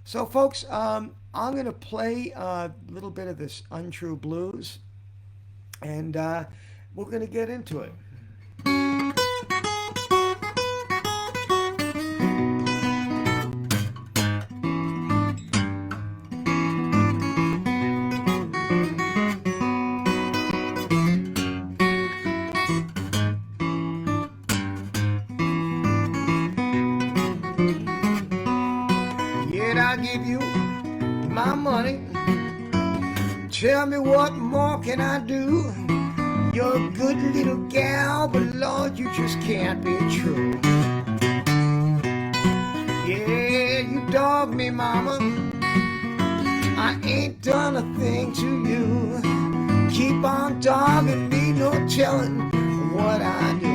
So, folks, I'm going to play a little bit of this Untrue Blues, and we're going to get into it. Yet I'll give you my money. Tell me what more can I do? You're a good little gal, but Lord, you just can't be true. Yeah, you dog me, mama. I ain't done a thing to you. Keep on dogging me, no telling what I do.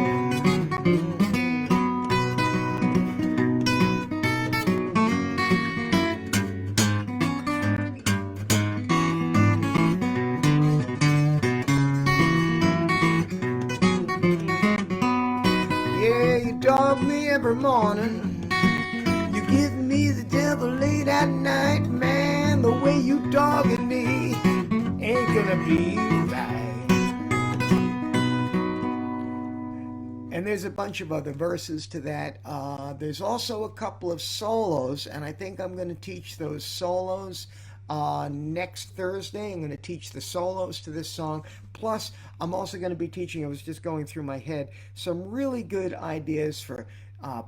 Yeah, you dog me every morning. You give me the devil late at night, man. The way you dogging me ain't gonna be right. And there's a bunch of other verses to that. There's also a couple of solos, and I think I'm going to teach those solos next Thursday. I'm going to teach the solos to this song. Plus, I'm also going to be teaching, I was just going through my head, some really good ideas for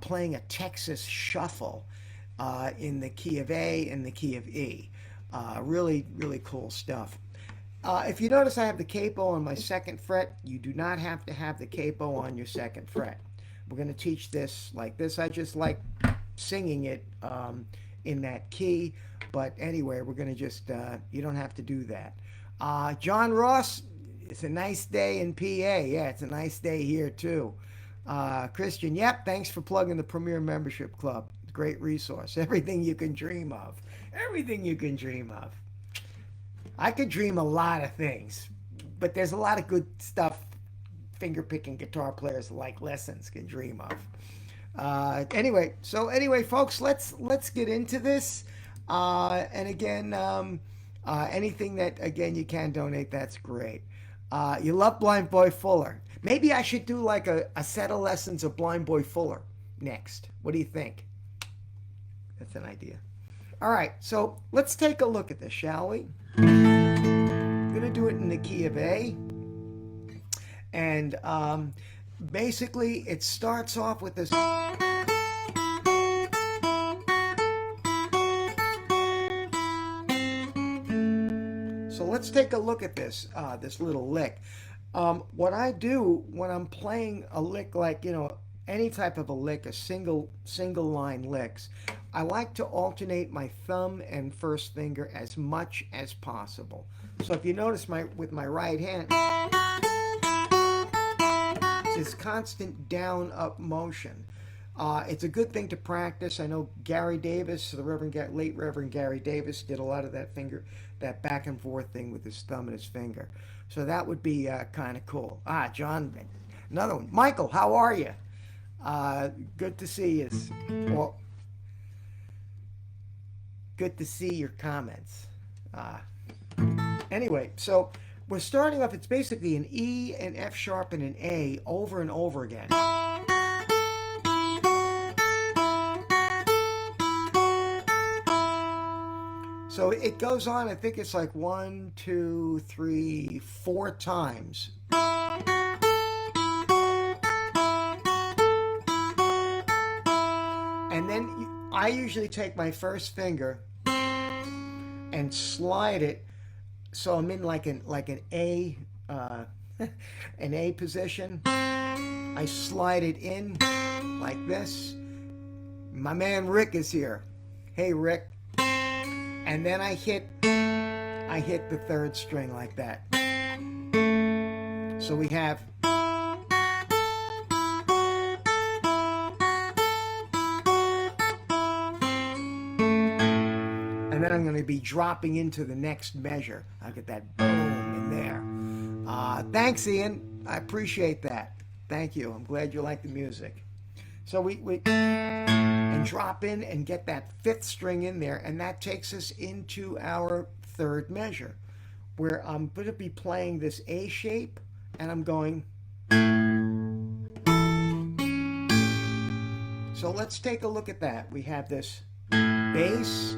playing a Texas shuffle in the key of A and the key of E. Really, really cool stuff. If you notice, I have the capo on my second fret. You do not have to have the capo on your second fret. We're going to teach this like this. I just like singing it in that key. But anyway, we're going to just, you don't have to do that. John Ross, it's a nice day in PA. Yeah, it's a nice day here too. Christian, yep, thanks for plugging the Premier Membership Club. Great resource. Everything you can dream of. Everything you can dream of. I could dream a lot of things, but there's a lot of good stuff finger-picking guitar players like lessons can dream of. Anyway, folks, let's get into this. And again, anything that again you can donate, that's great. You love Blind Boy Fuller. Maybe I should do like a set of lessons of Blind Boy Fuller next. What do you think? That's an idea. All right, so let's take a look at this, shall we? I'm going to do it in the key of A. And basically, it starts off with this. So let's take a look at this little lick. What I do when I'm playing a lick like, any type of a lick, a single line licks, I like to alternate my thumb and first finger as much as possible. So if you notice with my right hand, this constant down up motion. It's a good thing to practice. I know Gary Davis, late Reverend Gary Davis, did a lot of that back and forth thing with his thumb and his finger. So that would be kind of cool. John, another one. Michael, how are you? Good to see you. Well, good to see your comments. Anyway, so we're starting off. It's basically an E, an F sharp, and an A over and over again. So it goes on. I think it's like 1, 2, 3, 4 times. And then I usually take my first finger and slide it, so I'm in like an A an A position. I slide it in like this. My man Rick is here. Hey Rick. And then I hit the third string like that. So we have. And then I'm going to be dropping into the next measure. I'll get that boom in there. Thanks, Ian. I appreciate that. Thank you. I'm glad you like the music. So and and drop in and get that fifth string in there, and that takes us into our third measure, where I'm going to be playing this A shape, and I'm going. So let's take a look at that. We have this bass.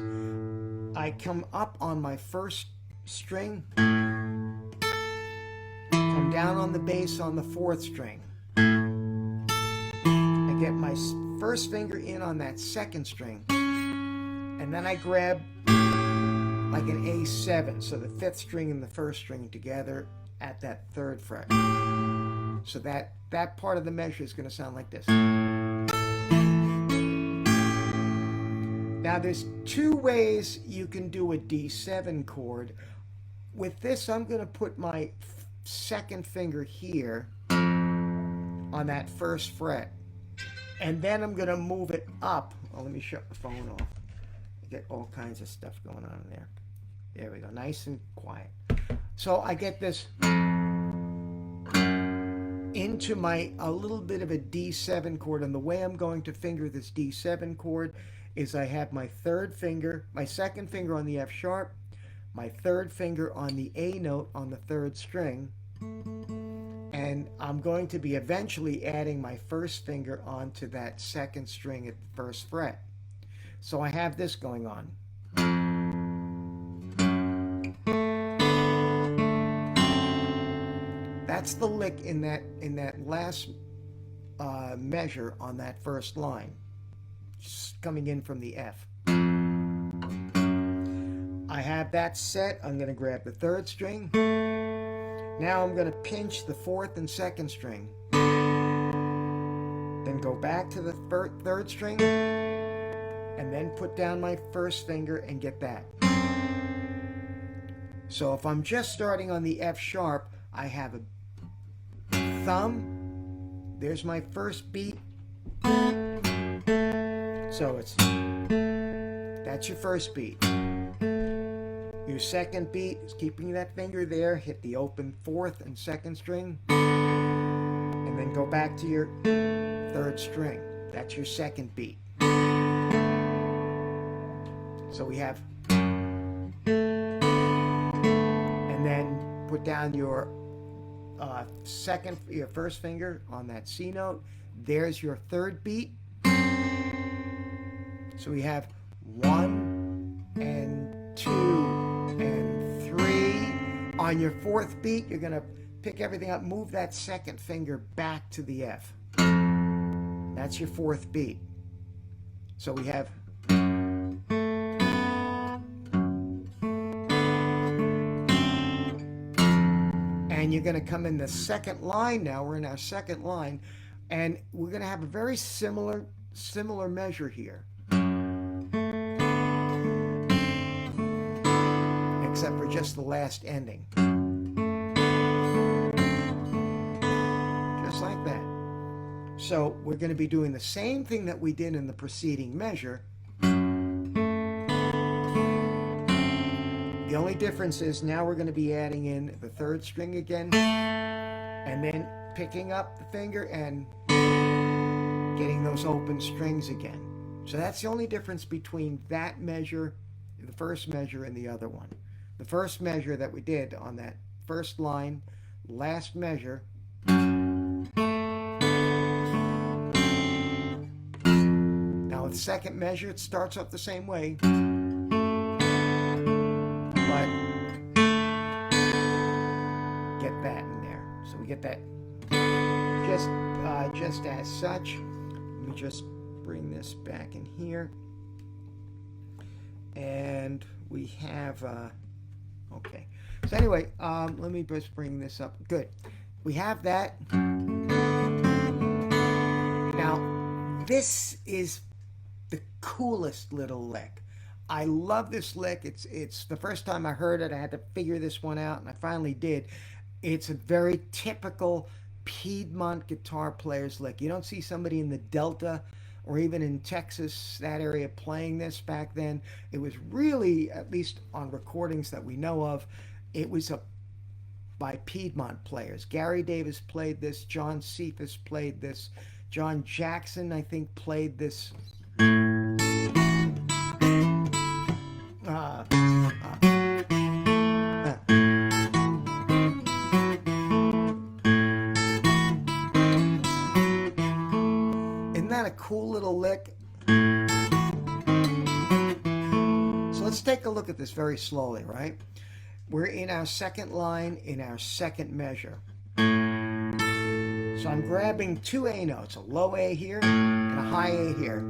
I come up on my first string, come down on the bass on the fourth string. I get my first finger in on that second string, and then I grab like an A7, so the fifth string and the first string together at that third fret. So that part of the measure is going to sound like this. Now there's two ways you can do a D7 chord. With this, I'm going to put my second finger here on that first fret, and then I'm going to move it up. Oh, let me shut the phone off. I get all kinds of stuff going on in there. There we go, nice and quiet. So I get this into a little bit of a D7 chord, and the way I'm going to finger this D7 chord is I have my third finger, my second finger on the F sharp, my third finger on the A note on the third string, and I'm going to be eventually adding my first finger onto that second string at the first fret. So I have this going on. That's the lick in that last measure on that first line, just coming in from the F. I have that set. I'm going to grab the third string. Now I'm going to pinch the fourth and second string. Then go back to the third string, and then put down my first finger and get that. So if I'm just starting on the F sharp, I have a thumb. There's my first beat. So that's your first beat. Your second beat is keeping that finger there, hit the open fourth and second string, and then go back to your third string. That's your second beat. So we have, and then put down your your first finger on that C note. There's your third beat. So we have 1 and 2 and 3. On your fourth beat, you're going to pick everything up, move that second finger back to the F. That's your fourth beat. So we have, and you're going to come in the second line now. We're in our second line, and we're going to have a very similar measure here, except for just the last ending. Just like that. So we're going to be doing the same thing that we did in the preceding measure. The only difference is now we're going to be adding in the third string again, and then picking up the finger and getting those open strings again. So that's the only difference between that measure, the first measure, and the other one. The first measure that we did on that first line, last measure. Now the second measure, it starts off the same way. But get that in there. So we get that just as such. Let me just bring this back in here. And we have, okay. So anyway, let me just bring this up. Good. We have that. Now, this is the coolest little lick. I love this lick. It's the first time I heard it, I had to figure this one out, and I finally did. It's a very typical Piedmont guitar player's lick. You don't see somebody in the Delta or even in Texas, that area, playing this back then. It was really, at least on recordings that we know of, it was by Piedmont players. Gary Davis played this, John Cephas played this, John Jackson, I think, played this. let's take a look at this very slowly, right? We're in our second line in our second measure. So I'm grabbing two A notes, a low A here and a high A here.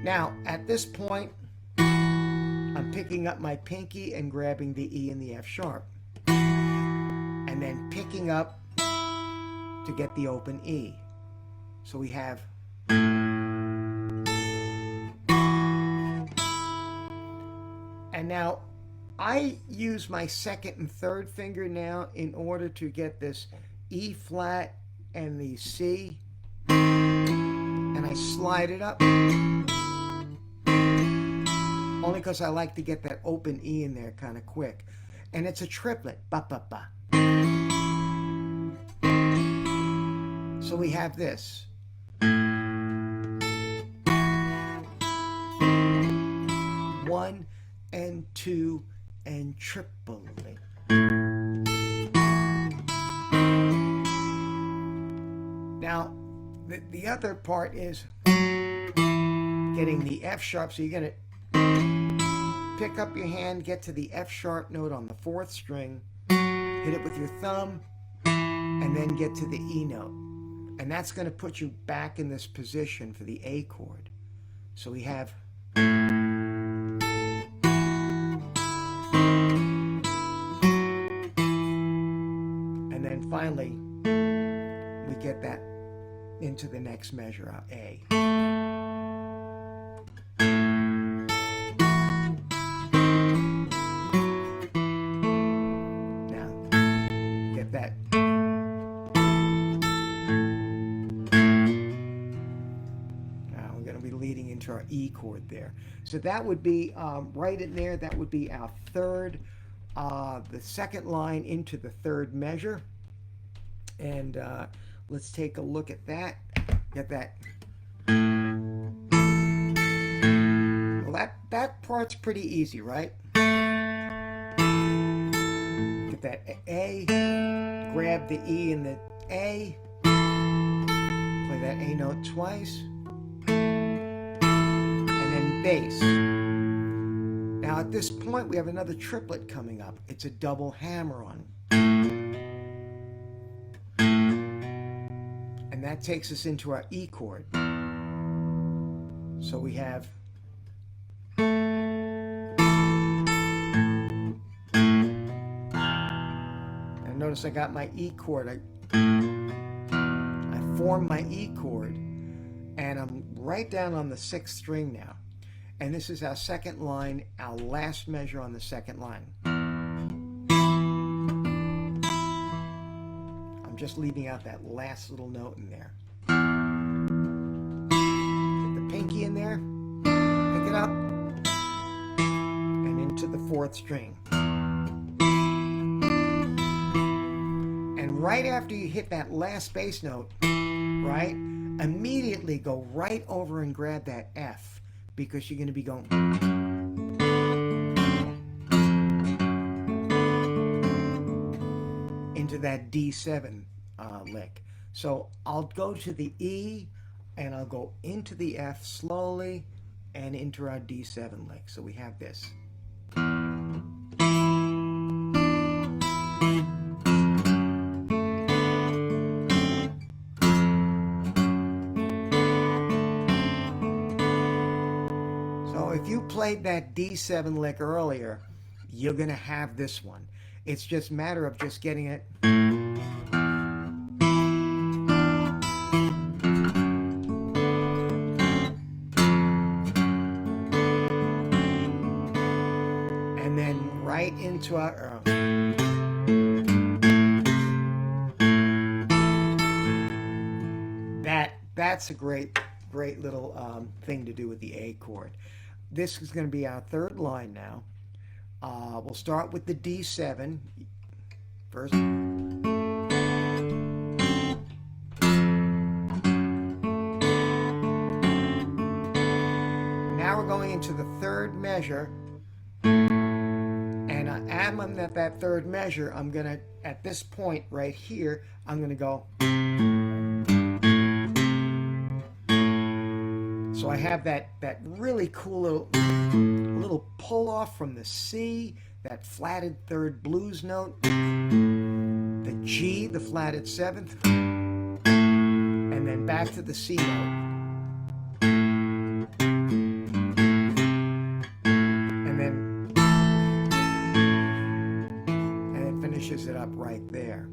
Now, at this point, I'm picking up my pinky and grabbing the E and the F sharp. And then picking up to get the open E. So we have and now I use my second and third finger now in order to get this E flat and the C, and I slide it up only because I like to get that open E in there kind of quick. And it's a triplet, ba ba ba. So we have this. One and two and triplet. Now, the other part is getting the F sharp. So you're going to pick up your hand, get to the F sharp note on the fourth string, hit it with your thumb, and then get to the E note. And that's going to put you back in this position for the A chord. So we have and then finally we get that into the next measure, our A. Now, get that. Now we're going to be leading into our E chord there. So that would be right in there. That would be our third, the second line into the third measure. And let's take a look at that. Get that. Well, that part's pretty easy, right? Get that A, grab the E and the A, play that A note twice, and then bass. Now at this point we have another triplet coming up. It's a double hammer-on. And that takes us into our E chord. So we have and notice I got my E chord. I formed my E chord and I'm right down on the sixth string now. And this is our second line, our last measure on the second line. Just leaving out that last little note in there. Get the pinky in there, pick it up, and into the fourth string. And right after you hit that last bass note, right, immediately go right over and grab that F, because you're going to be going into that D7 lick. So I'll go to the E and I'll go into the F slowly and into our D7 lick. So we have this. So if you played that D7 lick earlier, you're going to have this one. It's just a matter of just getting it. And then right into our that's a great little thing to do with the A chord. This is going to be our third line now. We'll start with the D7 first. Now we're going into the third measure, and I'm at that third measure. I'm gonna, at this point right here, I'm gonna go. So I have that really cool little little pull off from the C, that flatted third blues note, the G, the flatted seventh, and then back to the C note. And it finishes it up right there.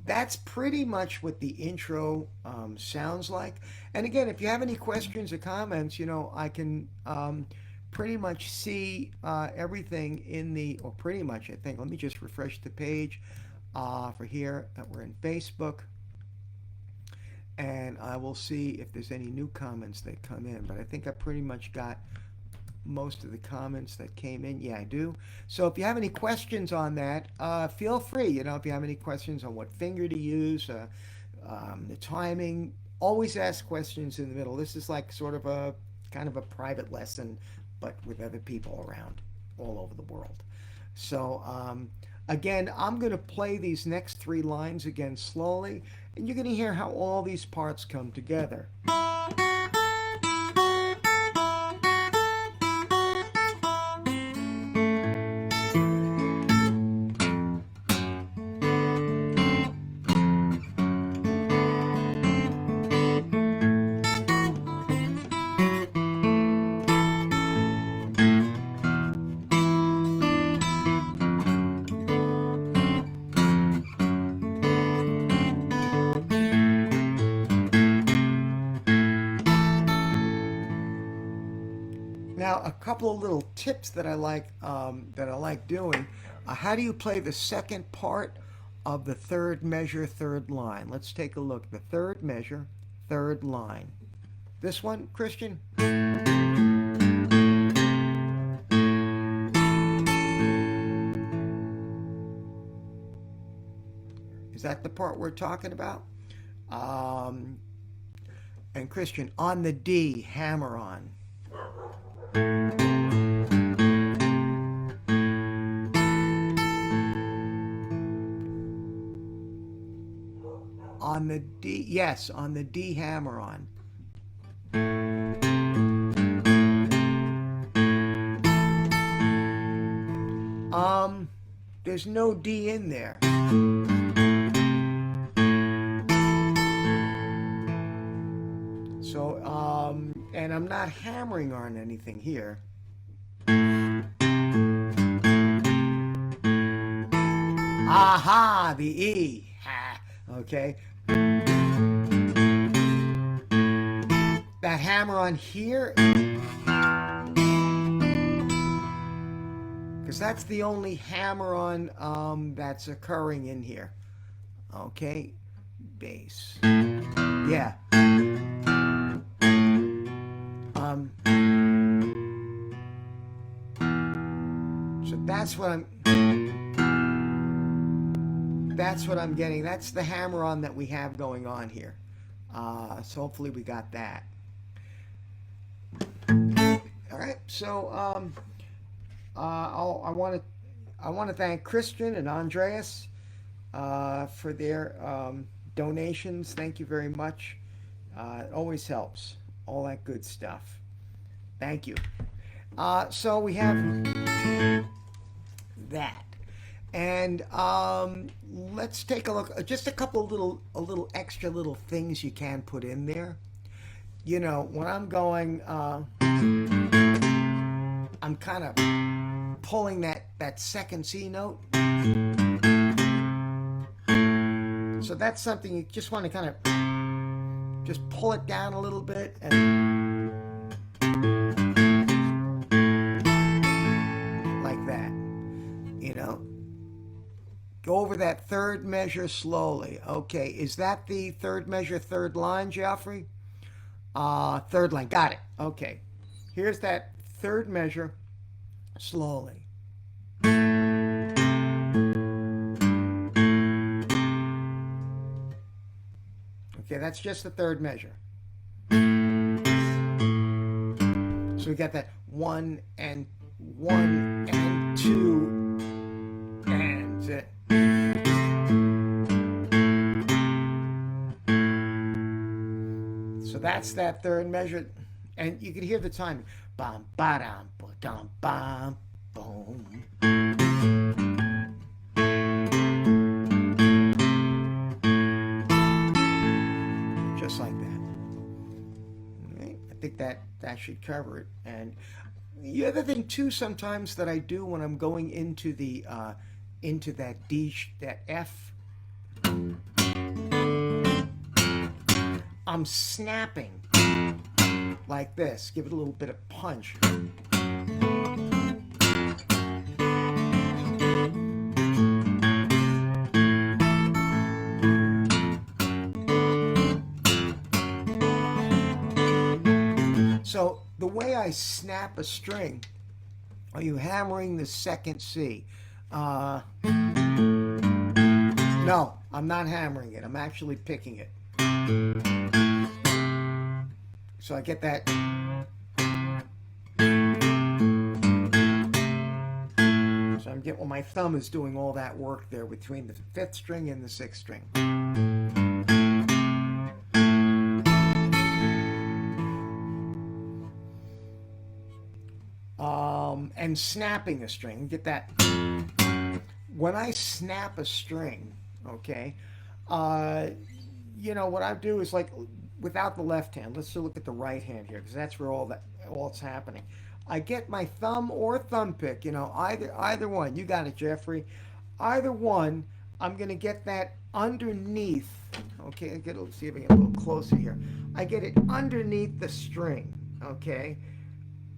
That's pretty much what the intro sounds like. And again, if you have any questions or comments, I can pretty much see everything in the, or pretty much, I think. Let me just refresh the page for here. We're in Facebook. And I will see if there's any new comments that come in. But I think I pretty much got most of the comments that came in. Yeah, I do. So if you have any questions on that, feel free. If you have any questions on what finger to use, the timing, always ask questions in the middle. This is like sort of a kind of a private lesson, but with other people around all over the world. So again, I'm going to play these next 3 lines again slowly, and you're going to hear how all these parts come together. Now, a couple of little tips that I like doing. How do you play the second part of the third measure, third line? Let's take a look. The third measure, third line. This one, Christian? Is that the part we're talking about? And Christian, on the D, hammer on. On the D, yes, on the D, hammer on. There's no D in there. So, and I'm not hammering on anything here. Aha, the E. Ha, okay. That hammer on here, because that's the only hammer on that's occurring in here. Okay, bass. Yeah. So that's what I'm getting. That's the hammer on that we have going on here. So hopefully we got that. All right. So I want to thank Christian and Andreas for their donations. Thank you very much. It always helps. All that good stuff. Thank you. So we have that. And let's take a look. Just a couple of little extra little things you can put in there. When I'm going, I'm kind of pulling that second C note. So that's something you just want to kind of just pull it down a little bit and like that, Go over that third measure slowly. Okay, is that the third measure, third line, Geoffrey? Third line, got it. Okay, here's that third measure slowly. Okay, that's just the third measure. So we got that 1 and 1 and 2 and it. So that's that third measure, and you can hear the timing. bum ba dum ba dum bum boom. Just like that. Right? I think that should cover it. And the other thing too, sometimes that I do when I'm going into the into that that F, I'm snapping like this. Give it a little bit of punch. So the way I snap a string, are you hammering the second C? No, I'm not hammering it. I'm actually picking it. So I get that. So I'm getting, well, my thumb is doing all that work there between the fifth string and the sixth string. And snapping a string, get that. When I snap a string, okay, you know what I do is like without the left hand. Let's look at the right hand here because that's where all it's happening. I get my thumb or thumb pick, you know, either one. You got it, Jeffrey. Either one. I'm gonna get that underneath. Okay, see if I get a little closer here. I get it underneath the string. Okay.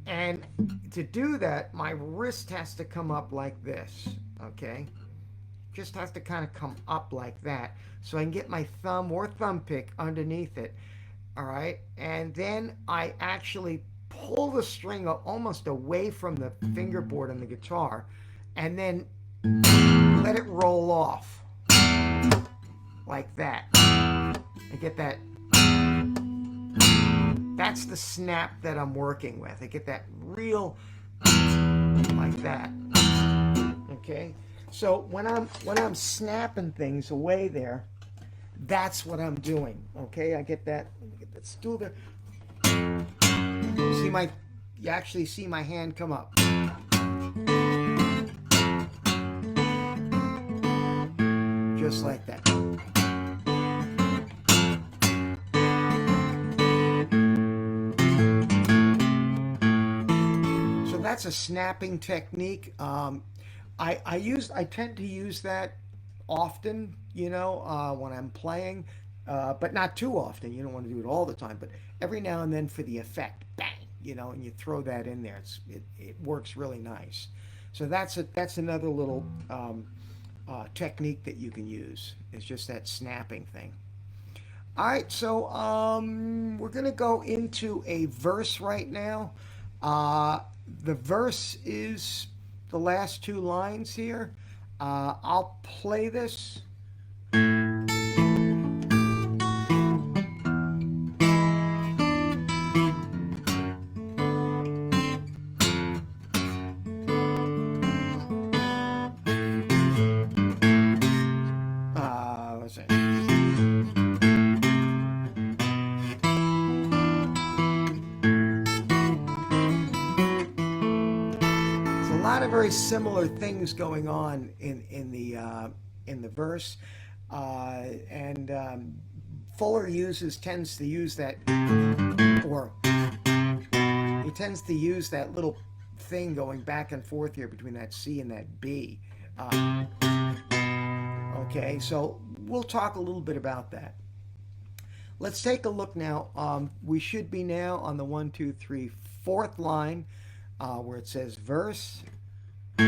And to do that, my wrist has to come up like this, okay? Just has to kind of come up like that so I can get my thumb or thumb pick underneath it, all right? And then I actually pull the string almost away from the fingerboard on the guitar and then let it roll off like that. I get that. That's the snap that I'm working with. I get that real like that. Okay? So when I'm snapping things away there, that's what I'm doing. Okay? I get that. Let me get that stool there. You actually see my hand come up. Just like that. That's a snapping technique. I tend to use that often, you know, when I'm playing, but not too often. You don't want to do it all the time, but every now and then for the effect, bang, you know, and you throw that in there. It works really nice. So that's another little technique that you can use. It's just that snapping thing. All right, so we're gonna go into a verse right now. The verse is the last two lines here. I'll play this. What's it? A lot of very similar things going on in the verse, and Fuller tends to use that, or he tends to use that little thing going back and forth here between that C and that B. Okay, so we'll talk a little bit about that. Let's take a look now. We should be now on the 1, 2, 3, fourth line, where it says verse. So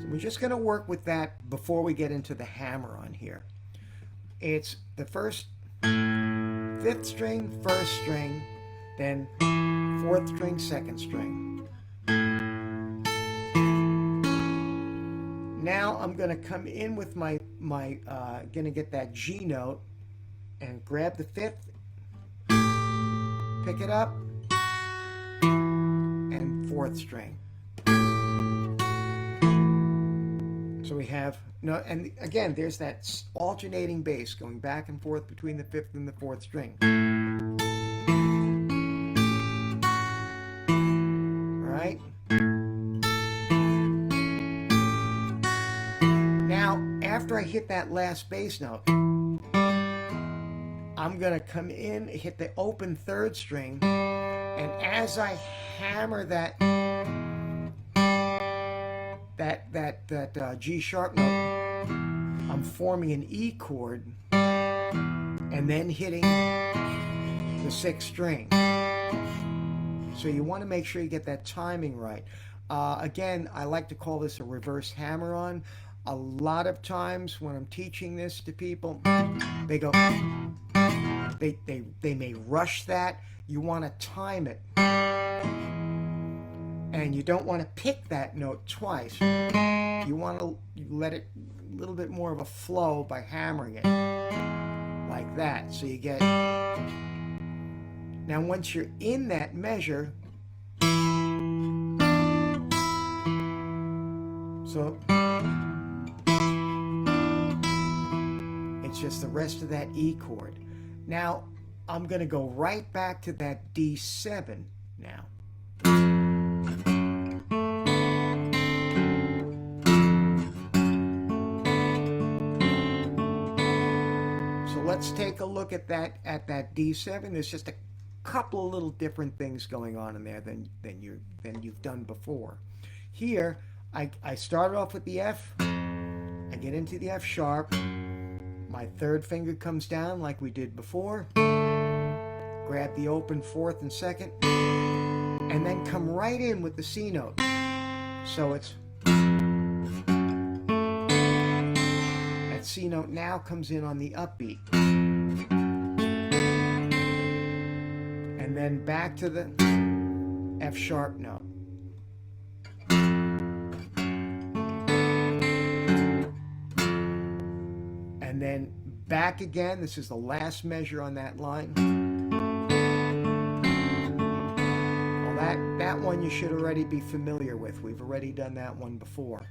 we're just going to work with that before we get into the hammer on here. It's the first, fifth string, first string, then fourth string, second string. Now I'm going to come in with my going to get that G note and grab the fifth, pick it up, and fourth string. So we have, no, and again, there's that alternating bass going back and forth between the fifth and the fourth string. I hit that last bass note, I'm going to come in, hit the open third string, and as I hammer that G sharp note, I'm forming an E chord and then hitting the sixth string. So you want to make sure you get that timing right. Again, I like to call this a reverse hammer-on. A lot of times when I'm teaching this to people, they go, they may rush that. You want to time it. And you don't want to pick that note twice. You want to let it a little bit more of a flow by hammering it like that. So you get... Now once you're in that measure, so it's just the rest of that E chord. Now I'm going to go right back to that D7 now. So let's take a look at that D7. There's just a couple of little different things going on in there than you've done before. Here I started off with the F, I get into the F sharp, my third finger comes down like we did before, grab the open fourth and second, and then come right in with the C note. So it's that C note now comes in on the upbeat. And then back to the F sharp note. And then back again. This is the last measure on that line. Well, that one you should already be familiar with. We've already done that one before.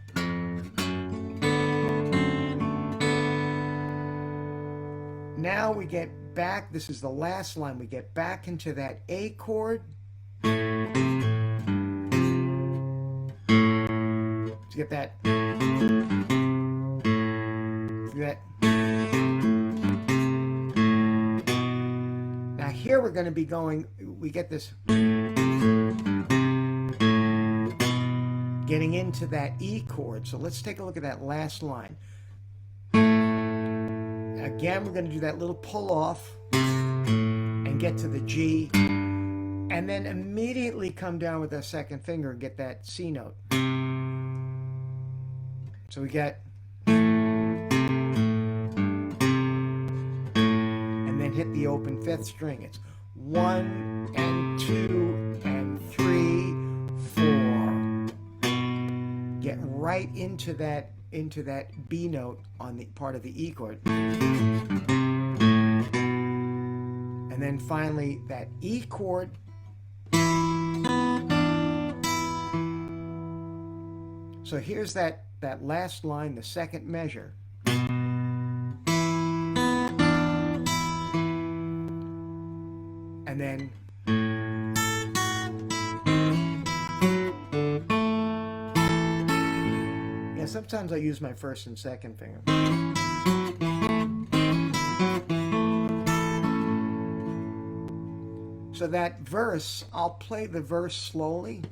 Now we get back, this is the last line, we get back into that A chord. To get that. Now here we're going to be going, we get this, getting into that E chord. So let's take a look at that last line. Again, we're going to do that little pull off and get to the G, and then immediately come down with our second finger and get that C note. So we get, and then hit the open fifth string. It's 1 and 2 and 3, 4. Get right into that B note on the part of the E chord. And then finally that E chord. So here's that last line, the second measure. And then sometimes I use my first and second finger. So that verse, I'll play the verse slowly.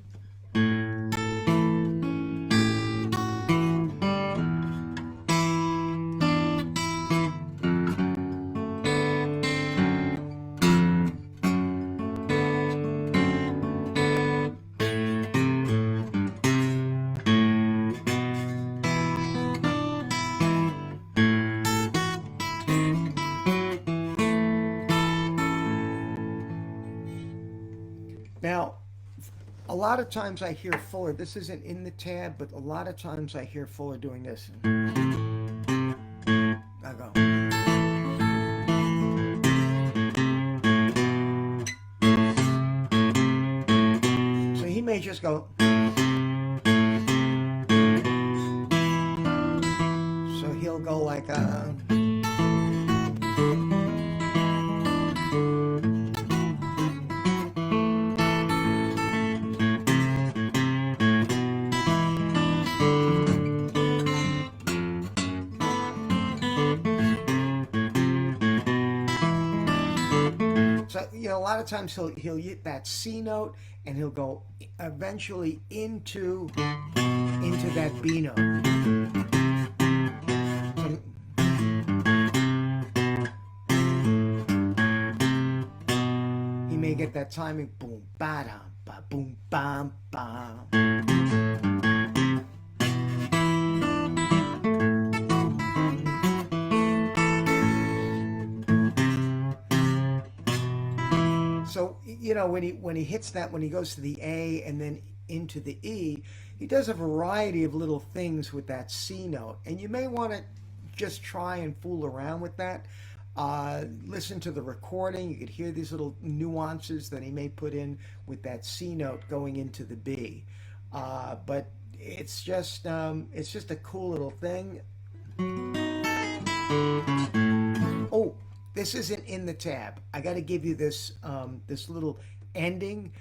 Now, a lot of times I hear Fuller, this isn't in the tab, but a lot of times I hear Fuller doing this. I go. So he may just go. So he'll go like a. lot of times he'll hit that C note and he'll go eventually into that B note. He may get that timing, boom, ba da ba, boom, bam, bam. So when he hits that, when he goes to the A and then into the E, he does a variety of little things with that C note, and you may want to just try and fool around with that. Listen to the recording. You could hear these little nuances that he may put in with that C note going into the B. But it's just a cool little thing. Oh, this isn't in the tab. I got to give you this little ending.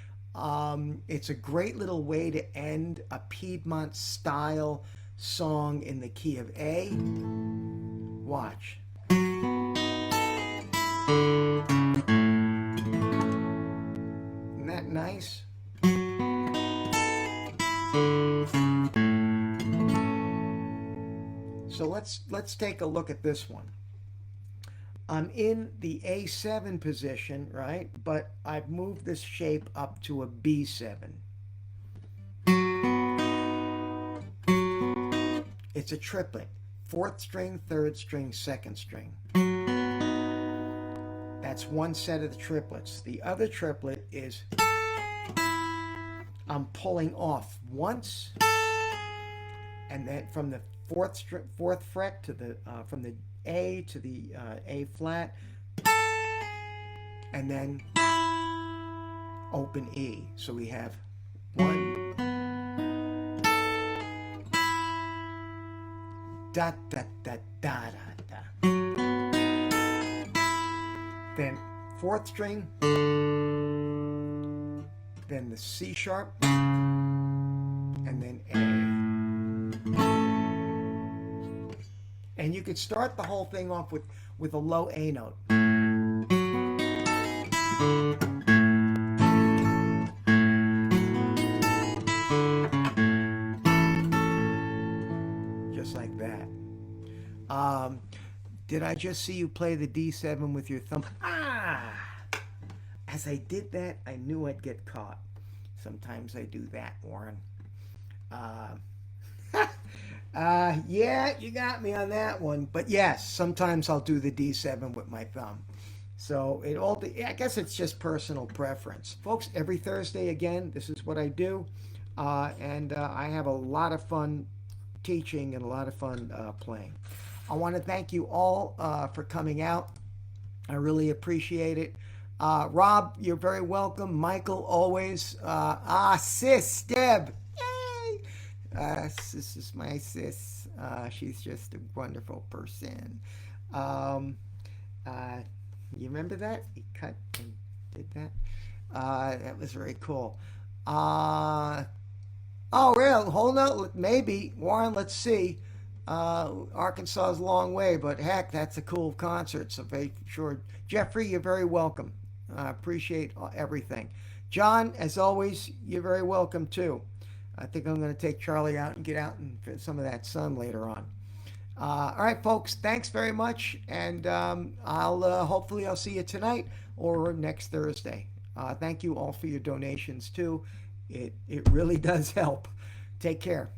It's a great little way to end a Piedmont style song in the key of A. Watch. Isn't that nice? So let's take a look at this one. I'm in the A7 position, right? But I've moved this shape up to a B7. It's a triplet. 4th string, 3rd string, 2nd string. That's one set of the triplets. The other triplet is I'm pulling off once, and then from the 4th fret to the from the A to the A flat, and then open E. So we have 1, da da da da da da. Then 4th string, then the C sharp, and then A. And you could start the whole thing off with a low A note. Just like that. Did I just see you play the D7 with your thumb? As I did that, I knew I'd get caught. Sometimes I do that, Warren. Yeah, you got me on that one. But yes, sometimes I'll do the D7 with my thumb. So I guess it's just personal preference. Folks, every Thursday, again, this is what I do. And I have a lot of fun teaching and a lot of fun playing. I want to thank you all for coming out. I really appreciate it. Rob, you're very welcome. Michael, always. Sis, Deb. Yay! This is my sis. She's just a wonderful person. You remember that? He cut and did that. That was very cool. Oh, real? Hold on. Maybe. Warren, let's see. Arkansas is a long way, but heck, that's a cool concert. So very sure. Jeffrey, you're very welcome. I appreciate everything. John, as always, you're very welcome too. I think I'm going to take Charlie out and get out and get some of that sun later on. All right, folks, thanks very much. And hopefully I'll see you tonight or next Thursday. Thank you all for your donations too. It really does help. Take care.